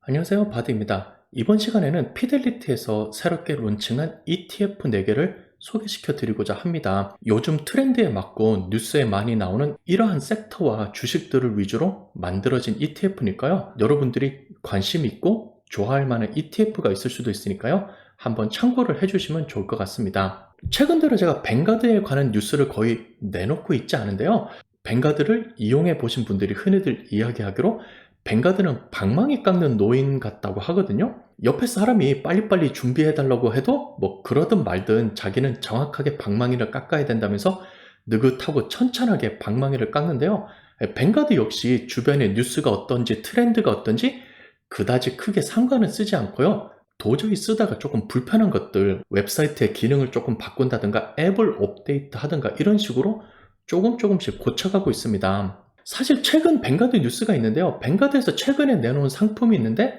안녕하세요, 바드입니다. 이번 시간에는 피델리티에서 새롭게 론칭한 ETF 4개를 소개시켜 드리고자 합니다. 요즘 트렌드에 맞고 뉴스에 많이 나오는 이러한 섹터와 주식들을 위주로 만들어진 ETF니까요. 여러분들이 관심 있고 좋아할 만한 ETF가 있을 수도 있으니까요. 한번 참고를 해주시면 좋을 것 같습니다. 최근 들어 제가 뱅가드에 관한 뉴스를 거의 내놓고 있지 않은데요. 뱅가드를 이용해 보신 분들이 흔히들 이야기하기로 뱅가드는 방망이 깎는 노인 같다고 하거든요. 옆에 사람이 빨리빨리 준비해달라고 해도 뭐 그러든 말든 자기는 정확하게 방망이를 깎아야 된다면서 느긋하고 천천하게 방망이를 깎는데요. 뱅가드 역시 주변의 뉴스가 어떤지 트렌드가 어떤지 그다지 크게 상관은 쓰지 않고요. 도저히 쓰다가 조금 불편한 것들, 웹사이트의 기능을 조금 바꾼다든가 앱을 업데이트 하든가 이런 식으로 조금씩 고쳐가고 있습니다. 사실 최근 뱅가드 뉴스가 있는데요. 뱅가드에서 최근에 내놓은 상품이 있는데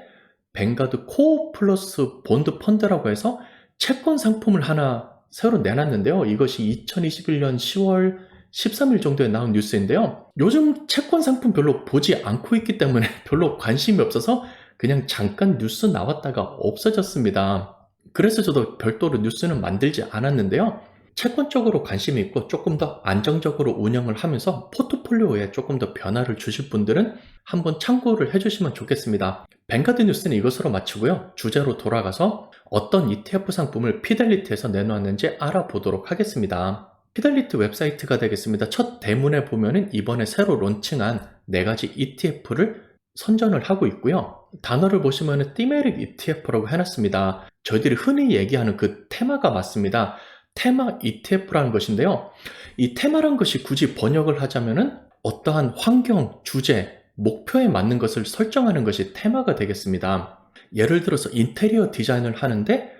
뱅가드 코어 플러스 본드 펀드라고 해서 채권 상품을 하나 새로 내놨는데요. 이것이 2021년 10월 13일 정도에 나온 뉴스인데요. 요즘 채권 상품 별로 보지 않고 있기 때문에 별로 관심이 없어서 그냥 잠깐 뉴스 나왔다가 없어졌습니다. 그래서 저도 별도로 뉴스는 만들지 않았는데요. 채권 쪽으로 관심이 있고 조금 더 안정적으로 운영을 하면서 포트폴리오에 조금 더 변화를 주실 분들은 한번 참고를 해주시면 좋겠습니다. 뱅가드 뉴스는 이것으로 마치고요. 주제로 돌아가서 어떤 ETF 상품을 피델리티에서 내놓았는지 알아보도록 하겠습니다. 피델리티 웹사이트가 되겠습니다. 첫 대문에 보면은 이번에 새로 론칭한 4가지 ETF를 선전을 하고 있고요. 단어를 보시면은 티메릭 ETF라고 해놨습니다. 저희들이 흔히 얘기하는 그 테마가 맞습니다. 테마 ETF라는 것인데요. 이 테마란 것이 굳이 번역을 하자면은 어떠한 환경, 주제, 목표에 맞는 것을 설정하는 것이 테마가 되겠습니다. 예를 들어서 인테리어 디자인을 하는데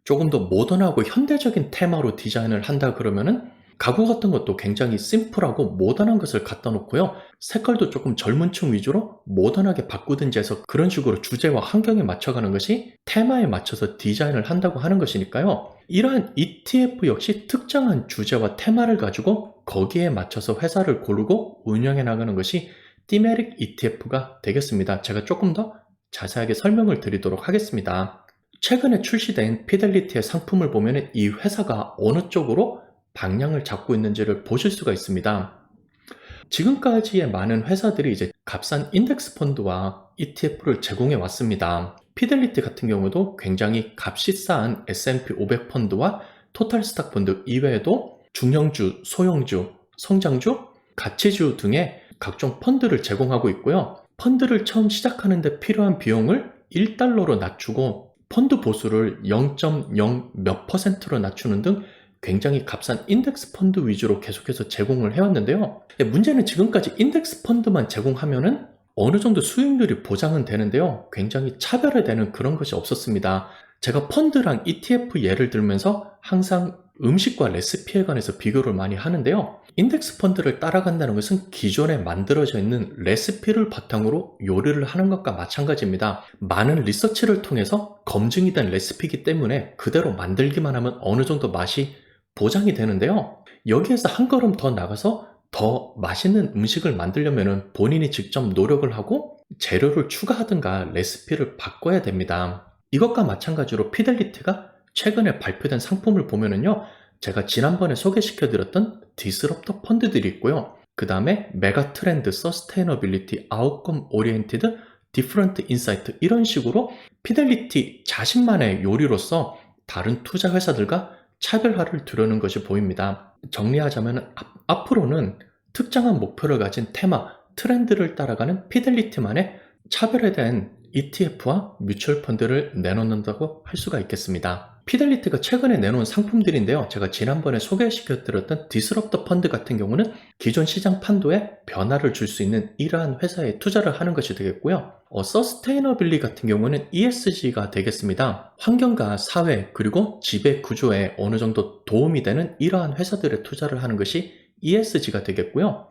조금 더 모던하고 현대적인 테마로 디자인을 한다 그러면은 가구 같은 것도 굉장히 심플하고 모던한 것을 갖다 놓고요. 색깔도 조금 젊은 층 위주로 모던하게 바꾸든지 해서 그런 식으로 주제와 환경에 맞춰가는 것이 테마에 맞춰서 디자인을 한다고 하는 것이니까요. 이러한 ETF 역시 특정한 주제와 테마를 가지고 거기에 맞춰서 회사를 고르고 운영해 나가는 것이 티메릭 ETF가 되겠습니다. 제가 조금 더 자세하게 설명을 드리도록 하겠습니다. 최근에 출시된 피델리티의 상품을 보면 이 회사가 어느 쪽으로 방향을 잡고 있는지를 보실 수가 있습니다. 지금까지의 많은 회사들이 이제 값싼 인덱스 펀드와 ETF를 제공해 왔습니다. 피델리티 같은 경우도 굉장히 값이 싼 S&P 500 펀드와 토탈 스탁 펀드 이외에도 중형주, 소형주, 성장주, 가치주 등의 각종 펀드를 제공하고 있고요. 펀드를 처음 시작하는데 필요한 비용을 1달러로 낮추고 펀드 보수를 0.0 몇 %로 낮추는 등 굉장히 값싼 인덱스 펀드 위주로 계속해서 제공을 해왔는데요. 문제는 지금까지 인덱스 펀드만 제공하면은 어느 정도 수익률이 보장은 되는데요. 굉장히 차별화되는 그런 것이 없었습니다. 제가 펀드랑 ETF 예를 들면서 항상 음식과 레시피에 관해서 비교를 많이 하는데요. 인덱스 펀드를 따라간다는 것은 기존에 만들어져 있는 레시피를 바탕으로 요리를 하는 것과 마찬가지입니다. 많은 리서치를 통해서 검증이 된 레시피이기 때문에 그대로 만들기만 하면 어느 정도 맛이 보장이 되는데요. 여기에서 한 걸음 더 나가서 더 맛있는 음식을 만들려면 본인이 직접 노력을 하고 재료를 추가하든가 레시피를 바꿔야 됩니다. 이것과 마찬가지로 피델리티가 최근에 발표된 상품을 보면은요, 제가 지난번에 소개시켜드렸던 디스럽터 펀드들이 있고요. 그 다음에 메가 트렌드, 서스테이너빌리티, 아웃컴 오리엔티드, 디퍼런트 인사이트 이런 식으로 피델리티 자신만의 요리로서 다른 투자 회사들과 차별화를 두려는 것이 보입니다. 정리하자면 앞으로는 특정한 목표를 가진 테마, 트렌드를 따라가는 피델리티만의 차별화된 ETF와 뮤추얼 펀드를 내놓는다고 할 수가 있겠습니다. 피델리티가 최근에 내놓은 상품들인데요. 제가 지난번에 소개시켜드렸던 디스럽터 펀드 같은 경우는 기존 시장 판도에 변화를 줄 수 있는 이러한 회사에 투자를 하는 것이 되겠고요. 서스테이너빌리 같은 경우는 ESG가 되겠습니다. 환경과 사회 그리고 지배 구조에 어느 정도 도움이 되는 이러한 회사들에 투자를 하는 것이 ESG가 되겠고요.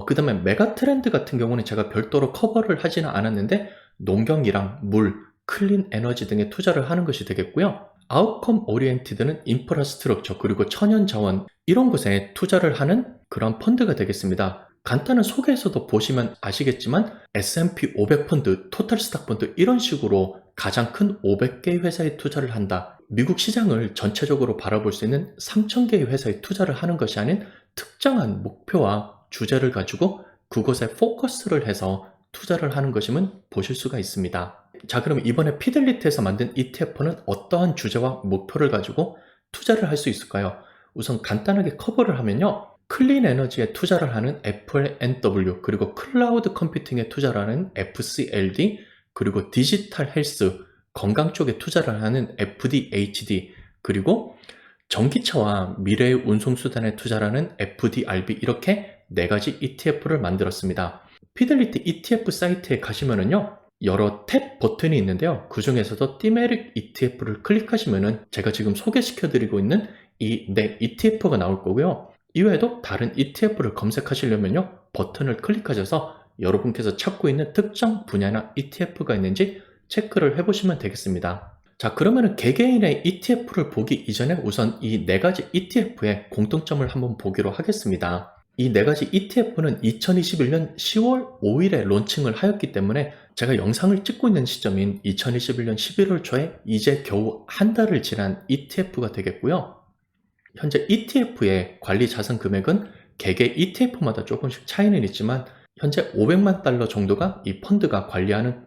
그 다음에 메가트렌드 같은 경우는 제가 별도로 커버를 하지는 않았는데 농경이랑 물, 클린 에너지 등에 투자를 하는 것이 되겠고요. 아웃컴 오리엔티드는 인프라스트럭처 그리고 천연자원 이런 곳에 투자를 하는 그런 펀드가 되겠습니다. 간단한 소개에서도 보시면 아시겠지만 S&P 500 펀드, 토탈 스탁 펀드 이런 식으로 가장 큰 500개의 회사에 투자를 한다. 미국 시장을 전체적으로 바라볼 수 있는 3,000개의 회사에 투자를 하는 것이 아닌 특정한 목표와 주제를 가지고 그곳에 포커스를 해서 투자를 하는 것임은 보실 수가 있습니다. 자, 그럼 이번에 피델리티에서 만든 ETF는 어떠한 주제와 목표를 가지고 투자를 할 수 있을까요? 우선 간단하게 커버를 하면요. 클린 에너지에 투자를 하는 FLNW, 그리고 클라우드 컴퓨팅에 투자를 하는 FCLD, 그리고 디지털 헬스, 건강 쪽에 투자를 하는 FDHD, 그리고 전기차와 미래의 운송수단에 투자를 하는 FDRB, 이렇게 4가지 ETF를 만들었습니다. 피델리티 ETF 사이트에 가시면은요, 여러 탭 버튼이 있는데요. 그 중에서도 티메릭 ETF를 클릭하시면은 제가 지금 소개시켜 드리고 있는 이 네 ETF가 나올 거고요. 이외에도 다른 ETF를 검색하시려면요, 버튼을 클릭하셔서 여러분께서 찾고 있는 특정 분야나 ETF가 있는지 체크를 해보시면 되겠습니다. 자, 그러면은 개개인의 ETF를 보기 이전에 우선 이 4가지 ETF의 공통점을 한번 보기로 하겠습니다. 이 4가지 ETF는 2021년 10월 5일에 론칭을 하였기 때문에 제가 영상을 찍고 있는 시점인 2021년 11월 초에 이제 겨우 한 달을 지난 ETF가 되겠고요. 현재 ETF의 관리 자산 금액은 개개 ETF마다 조금씩 차이는 있지만 현재 500만 달러 정도가 이 펀드가 관리하는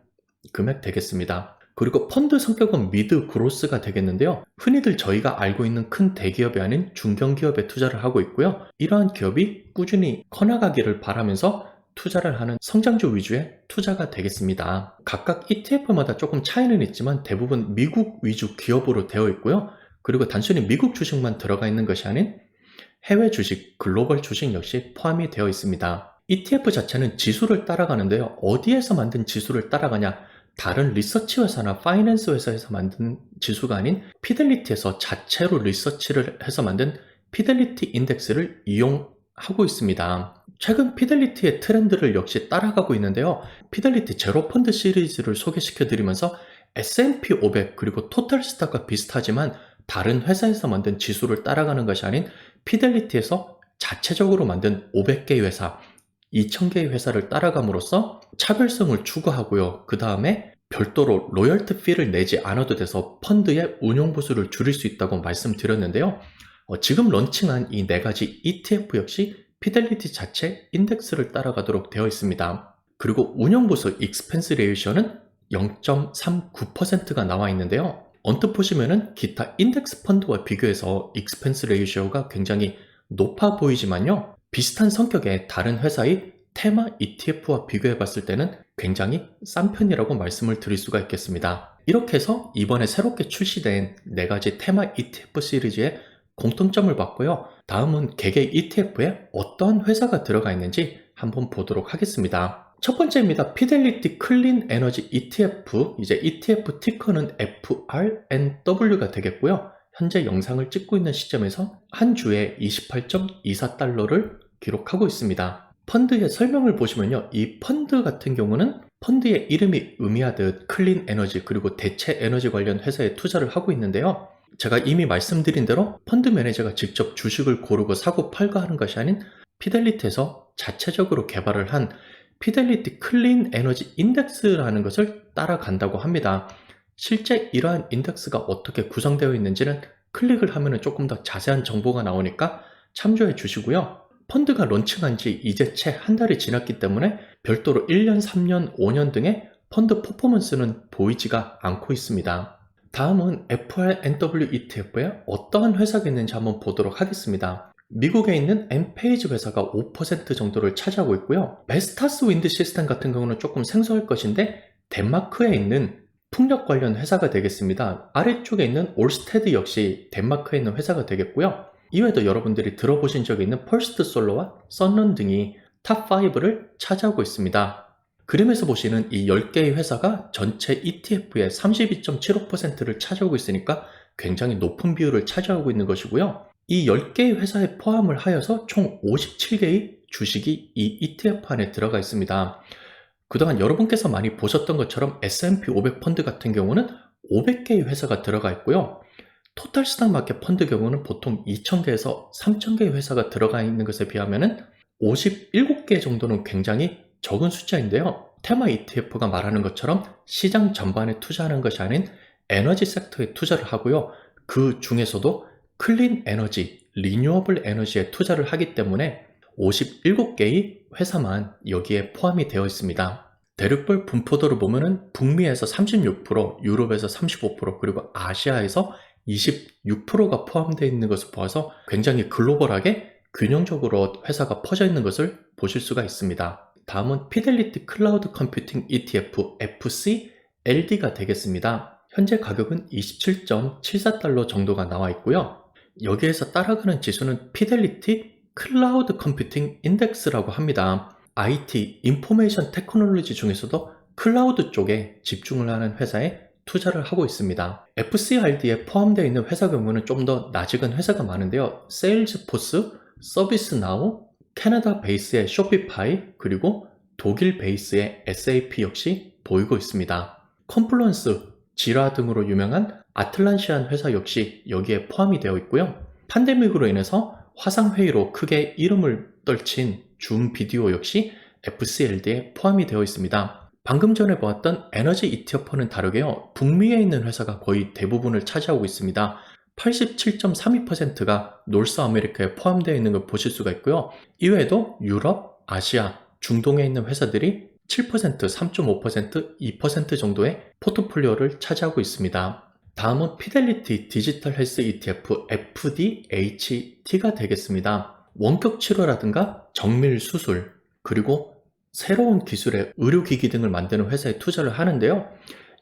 금액 되겠습니다. 그리고 펀드 성격은 미드 그로스가 되겠는데요. 흔히들 저희가 알고 있는 큰 대기업이 아닌 중견기업에 투자를 하고 있고요. 이러한 기업이 꾸준히 커나가기를 바라면서 투자를 하는 성장주 위주의 투자가 되겠습니다. 각각 ETF마다 조금 차이는 있지만 대부분 미국 위주 기업으로 되어 있고요. 그리고 단순히 미국 주식만 들어가 있는 것이 아닌 해외 주식, 글로벌 주식 역시 포함이 되어 있습니다. ETF 자체는 지수를 따라가는데요. 어디에서 만든 지수를 따라가냐? 다른 리서치 회사나 파이낸스 회사에서 만든 지수가 아닌 피델리티에서 자체로 리서치를 해서 만든 피델리티 인덱스를 이용하고 있습니다. 최근 피델리티의 트렌드를 역시 따라가고 있는데요. 피델리티 제로 펀드 시리즈를 소개시켜 드리면서 S&P 500 그리고 토탈 스탁과 비슷하지만 다른 회사에서 만든 지수를 따라가는 것이 아닌 피델리티에서 자체적으로 만든 500개의 회사, 2000개의 회사를 따라감으로써 차별성을 추구하고요. 그 다음에 별도로 로열티 피를 내지 않아도 돼서 펀드의 운용 보수를 줄일 수 있다고 말씀드렸는데요. 지금 런칭한 이 4가지 ETF 역시 피델리티 자체 인덱스를 따라가도록 되어 있습니다. 그리고 운용 보수 익스펜스 레이셔는 0.39%가 나와 있는데요. 언뜻 보시면은 기타 인덱스 펀드와 비교해서 익스펜스 레이셔가 굉장히 높아 보이지만요. 비슷한 성격의 다른 회사의 테마 ETF와 비교해 봤을 때는 굉장히 싼 편이라고 말씀을 드릴 수가 있겠습니다. 이렇게 해서 이번에 새롭게 출시된 4가지 테마 ETF 시리즈의 공통점을 봤고요. 다음은 개개 ETF에 어떤 회사가 들어가 있는지 한번 보도록 하겠습니다. 첫 번째입니다. 피델리티 클린 에너지 ETF. 이제 ETF 티커는 FRNW가 되겠고요. 현재 영상을 찍고 있는 시점에서 한 주에 28.24달러를 기록하고 있습니다. 펀드의 설명을 보시면요. 이 펀드 같은 경우는 펀드의 이름이 의미하듯 클린 에너지 그리고 대체 에너지 관련 회사에 투자를 하고 있는데요. 제가 이미 말씀드린 대로 펀드 매니저가 직접 주식을 고르고 사고 팔고 하는 것이 아닌 피델리티에서 자체적으로 개발을 한 피델리티 클린 에너지 인덱스라는 것을 따라간다고 합니다. 실제 이러한 인덱스가 어떻게 구성되어 있는지는 클릭을 하면 조금 더 자세한 정보가 나오니까 참조해 주시고요. 펀드가 론칭한 지 이제 채 한 달이 지났기 때문에 별도로 1년, 3년, 5년 등의 펀드 퍼포먼스는 보이지가 않고 있습니다. 다음은 FRNW ETF에 어떠한 회사가 있는지 한번 보도록 하겠습니다. 미국에 있는 엔페이지 회사가 5% 정도를 차지하고 있고요. 베스타스 윈드 시스템 같은 경우는 조금 생소할 것인데 덴마크에 있는 풍력 관련 회사가 되겠습니다. 아래쪽에 있는 올스테드 역시 덴마크에 있는 회사가 되겠고요. 이외에도 여러분들이 들어보신 적이 있는 펄스트 솔러와 썬런 등이 탑5를 차지하고 있습니다. 그림에서 보시는 이 10개의 회사가 전체 ETF의 32.75%를 차지하고 있으니까 굉장히 높은 비율을 차지하고 있는 것이고요. 이 10개의 회사에 포함을 하여서 총 57개의 주식이 이 ETF 안에 들어가 있습니다. 그동안 여러분께서 많이 보셨던 것처럼 S&P 500 펀드 같은 경우는 500개의 회사가 들어가 있고요. 토탈 스탁 마켓 펀드 경우는 보통 2,000개에서 3,000개의 회사가 들어가 있는 것에 비하면 57개 정도는 굉장히 적은 숫자인데요. 테마 ETF가 말하는 것처럼 시장 전반에 투자하는 것이 아닌 에너지 섹터에 투자를 하고요. 그 중에서도 클린 에너지, 리뉴어블 에너지에 투자를 하기 때문에 57개의 회사만 여기에 포함이 되어 있습니다. 대륙별 분포도를 보면은 북미에서 36%, 유럽에서 35%, 그리고 아시아에서 26%가 포함되어 있는 것을 보아서 굉장히 글로벌하게 균형적으로 회사가 퍼져 있는 것을 보실 수가 있습니다. 다음은 피델리티 클라우드 컴퓨팅 ETF FCLD가 되겠습니다. 현재 가격은 27.74달러 정도가 나와 있고요. 여기에서 따라가는 지수는 피델리티 클라우드 컴퓨팅 인덱스라고 합니다. IT, 인포메이션 테크놀로지 중에서도 클라우드 쪽에 집중을 하는 회사에 투자를 하고 있습니다. FCRD에 포함되어 있는 회사 경우는 좀 더 낯익은 회사가 많은데요. 세일즈포스, 서비스나우, 캐나다 베이스의 쇼피파이, 그리고 독일 베이스의 SAP 역시 보이고 있습니다. 컴플루언스, 지라 등으로 유명한 아틀란시안 회사 역시 여기에 포함이 되어 있고요. 팬데믹으로 인해서 화상회의로 크게 이름을 떨친 줌 비디오 역시 FCLD에 포함이 되어 있습니다. 방금 전에 보았던 에너지 ETF와는 다르게요. 북미에 있는 회사가 거의 대부분을 차지하고 있습니다. 87.32%가 노스 아메리카에 포함되어 있는 걸 보실 수가 있고요. 이외에도 유럽, 아시아, 중동에 있는 회사들이 7%, 3.5%, 2% 정도의 포트폴리오를 차지하고 있습니다. 다음은 피델리티 디지털 헬스 ETF FDHT가 되겠습니다. 원격 치료라든가 정밀 수술, 그리고 새로운 기술의 의료기기 등을 만드는 회사에 투자를 하는데요.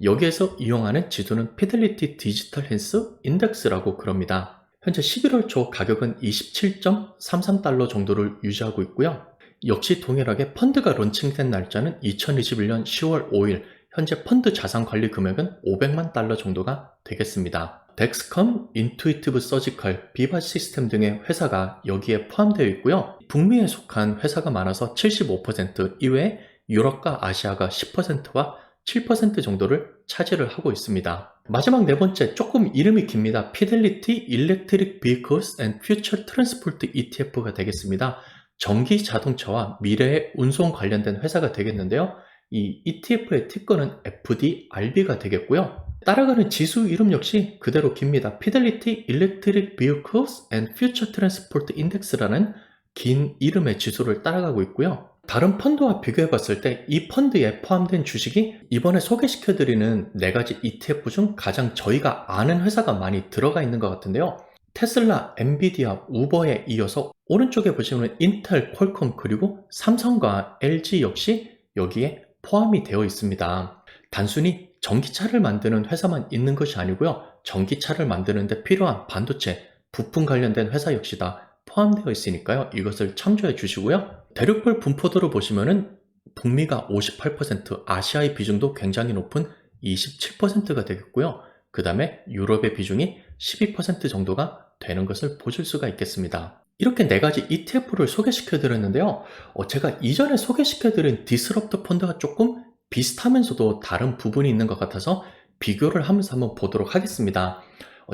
여기에서 이용하는 지수는 피델리티 디지털 헬스 인덱스라고 그럽니다. 현재 11월 초 가격은 27.33달러 정도를 유지하고 있고요. 역시 동일하게 펀드가 론칭된 날짜는 2021년 10월 5일, 현재 펀드 자산 관리 금액은 500만 달러 정도가 되겠습니다. 덱스컴, 인투이티브 서지컬, 비바 시스템 등의 회사가 여기에 포함되어 있고요. 북미에 속한 회사가 많아서 75%, 이외에 유럽과 아시아가 10%와 7% 정도를 차지를 하고 있습니다. 마지막 네 번째, 조금 이름이 깁니다. 피델리티 Electric Vehicles and Future Transport ETF가 되겠습니다. 전기 자동차와 미래의 운송 관련된 회사가 되겠는데요. 이 ETF의 티커는 FDRB가 되겠고요. 따라가는 지수 이름 역시 그대로 깁니다. Fidelity Electric Vehicles and Future Transport Index라는 긴 이름의 지수를 따라가고 있고요. 다른 펀드와 비교해 봤을 때 이 펀드에 포함된 주식이 이번에 소개시켜드리는 4가지 ETF 중 가장 저희가 아는 회사가 많이 들어가 있는 것 같은데요. 테슬라, 엔비디아, 우버에 이어서 오른쪽에 보시면 인텔, 퀄컴, 그리고 삼성과 LG 역시 여기에 포함이 되어 있습니다. 단순히 전기차를 만드는 회사만 있는 것이 아니고요. 전기차를 만드는 데 필요한 반도체, 부품 관련된 회사 역시 다 포함되어 있으니까요. 이것을 참조해 주시고요. 대륙별 분포도를 보시면은 북미가 58%, 아시아의 비중도 굉장히 높은 27%가 되겠고요. 그 다음에 유럽의 비중이 12% 정도가 되는 것을 보실 수가 있겠습니다. 이렇게 4가지 ETF를 소개시켜 드렸는데요. 제가 이전에 소개시켜 드린 디스럽터 펀드가 조금 비슷하면서도 다른 부분이 있는 것 같아서 비교를 하면서 한번 보도록 하겠습니다.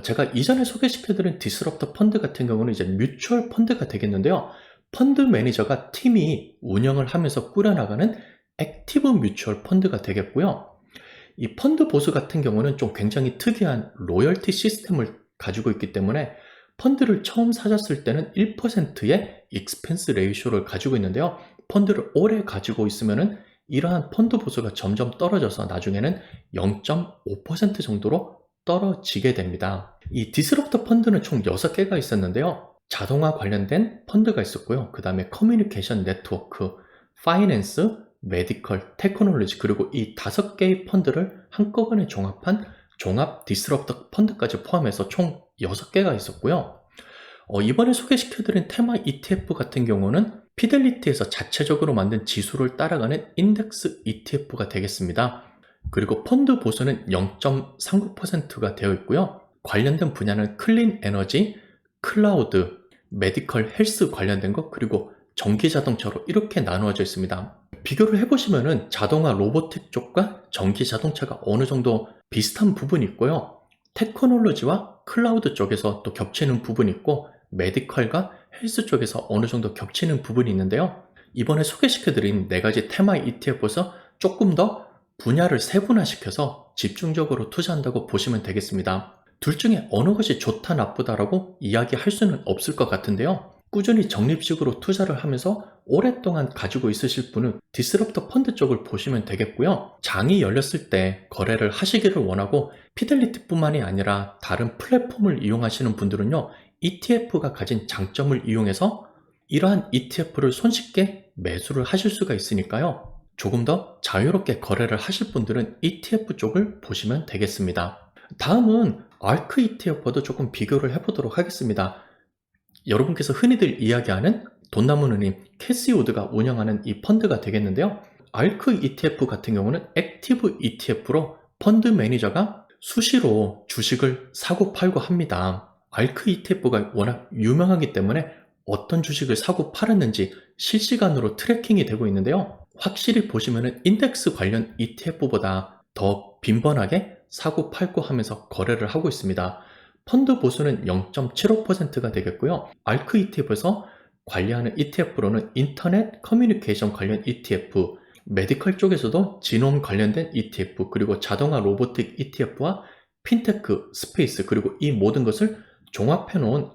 제가 이전에 소개시켜 드린 디스럽터 펀드 같은 경우는 이제 뮤추얼 펀드가 되겠는데요. 펀드 매니저가 팀이 운영을 하면서 꾸려나가는 액티브 뮤추얼 펀드가 되겠고요. 이 펀드 보수 같은 경우는 좀 굉장히 특이한 로열티 시스템을 가지고 있기 때문에 펀드를 처음 사셨을 때는 1%의 익스펜스 레이쇼를 가지고 있는데요. 펀드를 오래 가지고 있으면은 이러한 펀드 보수가 점점 떨어져서 나중에는 0.5% 정도로 떨어지게 됩니다. 이 디스럽터 펀드는 총 6개가 있었는데요. 자동화 관련된 펀드가 있었고요. 그 다음에 커뮤니케이션 네트워크, 파이낸스, 메디컬, 테크놀로지, 그리고 이 5개의 펀드를 한꺼번에 종합한 종합 디스럽터 펀드까지 포함해서 총 6개가 있었고요. 이번에 소개시켜드린 테마 ETF 같은 경우는 피델리티에서 자체적으로 만든 지수를 따라가는 인덱스 ETF가 되겠습니다. 그리고 펀드 보수는 0.39%가 되어 있고요. 관련된 분야는 클린 에너지, 클라우드, 메디컬 헬스 관련된 것, 그리고 전기 자동차로 이렇게 나누어져 있습니다. 비교를 해보시면은 자동화 로보틱 쪽과 전기 자동차가 어느 정도 비슷한 부분이 있고요. 테크놀로지와 클라우드 쪽에서 또 겹치는 부분이 있고, 메디컬과 헬스 쪽에서 어느 정도 겹치는 부분이 있는데요. 이번에 소개시켜드린 4가지 테마 ETF에서 조금 더 분야를 세분화시켜서 집중적으로 투자한다고 보시면 되겠습니다. 둘 중에 어느 것이 좋다 나쁘다라고 이야기할 수는 없을 것 같은데요. 꾸준히 적립식으로 투자를 하면서 오랫동안 가지고 있으실 분은 디스럽터 펀드 쪽을 보시면 되겠고요. 장이 열렸을 때 거래를 하시기를 원하고 피델리티뿐만이 아니라 다른 플랫폼을 이용하시는 분들은요, ETF가 가진 장점을 이용해서 이러한 ETF를 손쉽게 매수를 하실 수가 있으니까요. 조금 더 자유롭게 거래를 하실 분들은 ETF 쪽을 보시면 되겠습니다. 다음은 ARK ETF와도 조금 비교를 해보도록 하겠습니다. 여러분께서 흔히들 이야기하는 돈나무누님 캐시 우드가 운영하는 이 펀드가 되겠는데요. ARK ETF 같은 경우는 액티브 ETF로 펀드 매니저가 수시로 주식을 사고 팔고 합니다. ARK ETF가 워낙 유명하기 때문에 어떤 주식을 사고 팔았는지 실시간으로 트래킹이 되고 있는데요. 확실히 보시면은 인덱스 관련 ETF보다 더 빈번하게 사고 팔고 하면서 거래를 하고 있습니다. 펀드 보수는 0.75%가 되겠고요. ARK ETF에서 관리하는 ETF로는 인터넷 커뮤니케이션 관련 ETF, 메디컬 쪽에서도 지놈 관련된 ETF, 그리고 자동화 로보틱 ETF와 핀테크, 스페이스, 그리고 이 모든 것을 종합해 놓은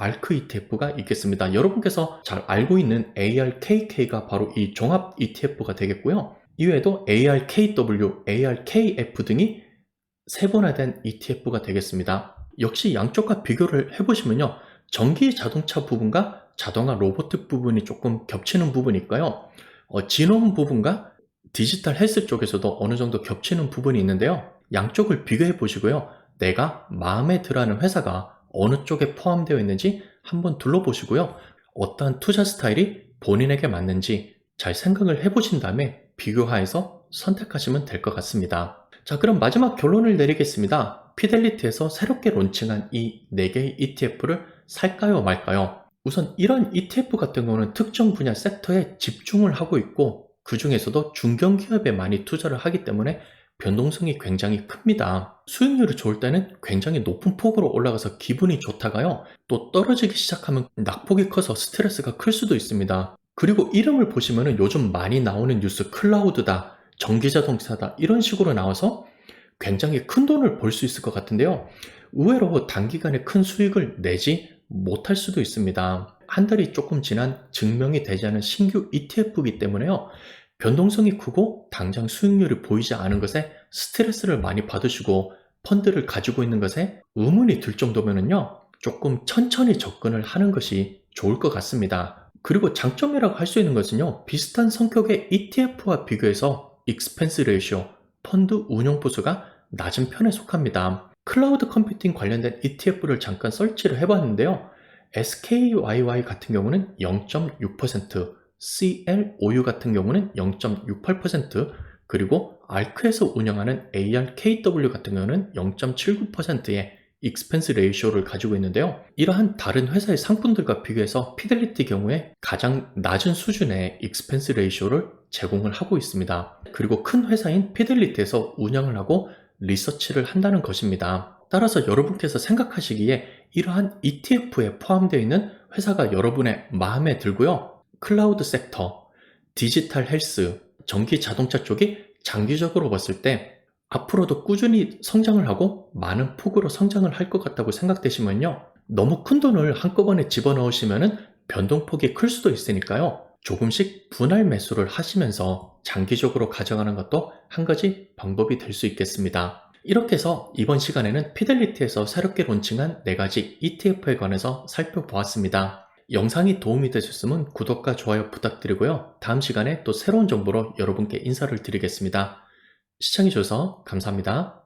ARK ETF가 있겠습니다. 여러분께서 잘 알고 있는 ARKK가 바로 이 종합 ETF가 되겠고요. 이외에도 ARKW, ARKF 등이 세분화된 ETF가 되겠습니다. 역시 양쪽과 비교를 해보시면요. 전기 자동차 부분과 자동화 로보틱 부분이 조금 겹치는 부분이 있고요. 진홈 부분과 디지털 헬스 쪽에서도 어느 정도 겹치는 부분이 있는데요. 양쪽을 비교해 보시고요. 내가 마음에 들어하는 회사가 어느 쪽에 포함되어 있는지 한번 둘러보시고요. 어떠한 투자 스타일이 본인에게 맞는지 잘 생각을 해보신 다음에 비교하여서 선택하시면 될 것 같습니다. 자, 그럼 마지막 결론을 내리겠습니다. 피델리티에서 새롭게 론칭한 이 4개의 ETF를 살까요 말까요? 우선 이런 ETF 같은 경우는 특정 분야 섹터에 집중을 하고 있고 그 중에서도 중견기업에 많이 투자를 하기 때문에 변동성이 굉장히 큽니다. 수익률이 좋을 때는 굉장히 높은 폭으로 올라가서 기분이 좋다가요. 또 떨어지기 시작하면 낙폭이 커서 스트레스가 클 수도 있습니다. 그리고 이름을 보시면은 요즘 많이 나오는 뉴스 클라우드다, 전기자동차다 이런 식으로 나와서 굉장히 큰 돈을 벌 수 있을 것 같은데요. 의외로 단기간에 큰 수익을 내지 못할 수도 있습니다. 한 달이 조금 지난 증명이 되지 않은 신규 ETF이기 때문에요. 변동성이 크고 당장 수익률이 보이지 않은 것에 스트레스를 많이 받으시고 펀드를 가지고 있는 것에 의문이 들 정도면은요. 조금 천천히 접근을 하는 것이 좋을 것 같습니다. 그리고 장점이라고 할 수 있는 것은요. 비슷한 성격의 ETF와 비교해서 익스펜스 레이쇼, 펀드 운용 보수가 낮은 편에 속합니다. 클라우드 컴퓨팅 관련된 ETF를 잠깐 설치를 해봤는데요. SKYY 같은 경우는 0.6%, CLOU 같은 경우는 0.68%, 그리고 ARK에서 운영하는 ARKW 같은 경우는 0.79%의 익스펜스 레이쇼를 가지고 있는데요. 이러한 다른 회사의 상품들과 비교해서 피델리티 경우에 가장 낮은 수준의 익스펜스 레이쇼를 제공을 하고 있습니다. 그리고 큰 회사인 피델리티에서 운영을 하고 리서치를 한다는 것입니다. 따라서 여러분께서 생각하시기에 이러한 ETF에 포함되어 있는 회사가 여러분의 마음에 들고요. 클라우드 섹터, 디지털 헬스, 전기 자동차 쪽이 장기적으로 봤을 때 앞으로도 꾸준히 성장을 하고 많은 폭으로 성장을 할 것 같다고 생각되시면요. 너무 큰 돈을 한꺼번에 집어넣으시면 변동폭이 클 수도 있으니까요. 조금씩 분할 매수를 하시면서 장기적으로 가져가는 것도 한 가지 방법이 될 수 있겠습니다. 이렇게 해서 이번 시간에는 피델리티에서 새롭게 론칭한 4가지 ETF에 관해서 살펴보았습니다. 영상이 도움이 되셨으면 구독과 좋아요 부탁드리고요. 다음 시간에 또 새로운 정보로 여러분께 인사를 드리겠습니다. 시청해주셔서 감사합니다.